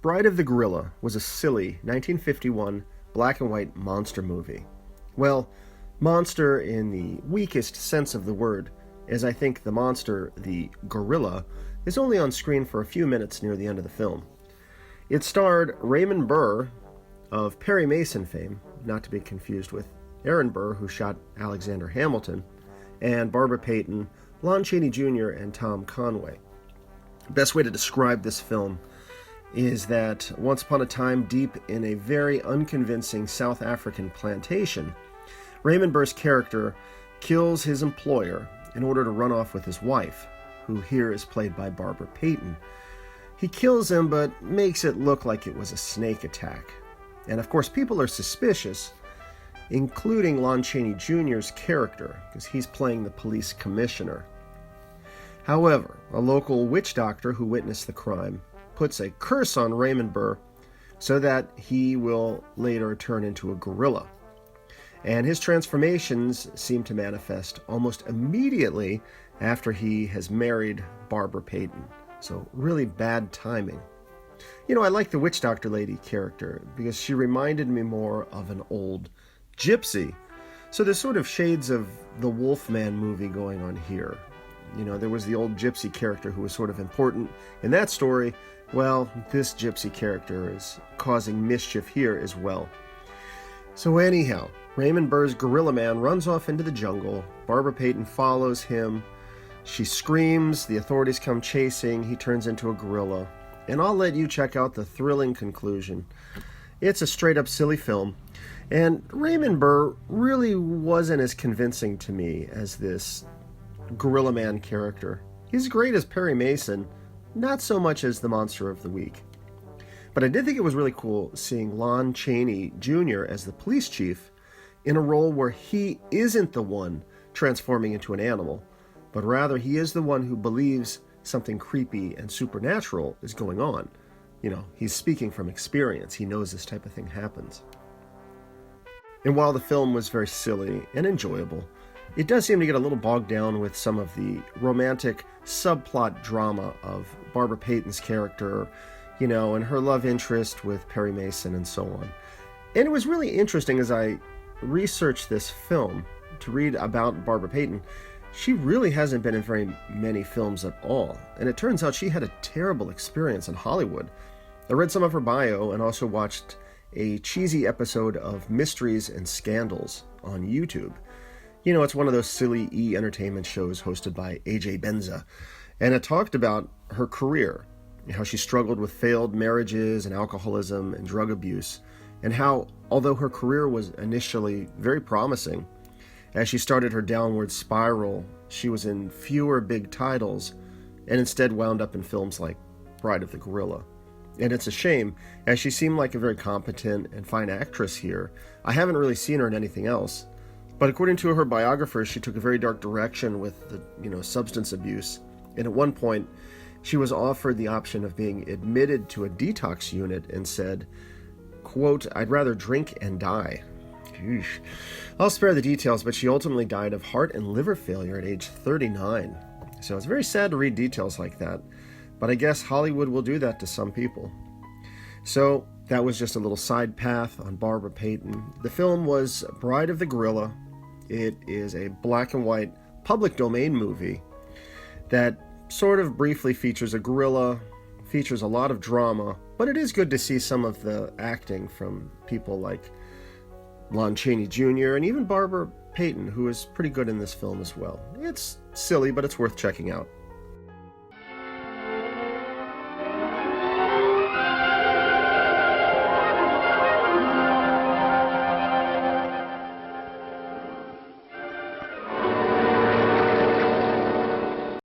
Bride of the Gorilla was a silly 1951 black and white monster movie. Well, monster in the weakest sense of the word, as I think the monster, the gorilla, is only on screen for a few minutes near the end of the film. It starred Raymond Burr of Perry Mason fame, not to be confused with Aaron Burr, who shot Alexander Hamilton, and Barbara Payton, Lon Chaney Jr., and Tom Conway. The best way to describe this film is that once upon a time, deep in a very unconvincing South African plantation, Raymond Burr's character kills his employer in order to run off with his wife, who here is played by Barbara Payton. He kills him, but makes it look like it was a snake attack. And of course, people are suspicious, including Lon Chaney Jr.'s character, because he's playing the police commissioner. However, a local witch doctor who witnessed the crime puts a curse on Raymond Burr so that he will later turn into a gorilla. And his transformations seem to manifest almost immediately after he has married Barbara Payton. So really bad timing. You know, I like the witch doctor lady character because she reminded me more of an old gypsy. So there's sort of shades of the Wolfman movie going on here. You know, there was the old gypsy character who was sort of important in that story. Well, this gypsy character is causing mischief here as well. So anyhow, Raymond Burr's Gorilla Man runs off into the jungle. Barbara Payton follows him. She screams, the authorities come chasing, he turns into a gorilla. And I'll let you check out the thrilling conclusion. It's a straight-up silly film. And Raymond Burr really wasn't as convincing to me as this Gorilla Man character. He's great as Perry Mason, not so much as the Monster of the Week. But I did think it was really cool seeing Lon Chaney Jr. as the police chief in a role where he isn't the one transforming into an animal, but rather he is the one who believes something creepy and supernatural is going on. You know, he's speaking from experience. He knows this type of thing happens. And while the film was very silly and enjoyable, it does seem to get a little bogged down with some of the romantic subplot drama of Barbara Payton's character, you know, and her love interest with Perry Mason and so on. And it was really interesting as I researched this film to read about Barbara Payton. She really hasn't been in very many films at all, and it turns out she had a terrible experience in Hollywood. I read some of her bio and also watched a cheesy episode of Mysteries and Scandals on YouTube. You know, it's one of those silly entertainment shows hosted by AJ Benza, and it talked about her career, how she struggled with failed marriages and alcoholism and drug abuse, and how, although her career was initially very promising, as she started her downward spiral, she was in fewer big titles and instead wound up in films like Bride of the Gorilla. And it's a shame, as she seemed like a very competent and fine actress here. I haven't really seen her in anything else, but according to her biographers, she took a very dark direction with the, substance abuse. And at one point, she was offered the option of being admitted to a detox unit and said, quote, "I'd rather drink and die." Eesh. I'll spare the details, but she ultimately died of heart and liver failure at age 39. So it's very sad to read details like that, but I guess Hollywood will do that to some people. So that was just a little side path on Barbara Payton. The film was Bride of the Gorilla. It is a black and white public domain movie that sort of briefly features a gorilla, features a lot of drama, but it is good to see some of the acting from people like Lon Chaney Jr. and even Barbara Payton, who is pretty good in this film as well. It's silly, but it's worth checking out.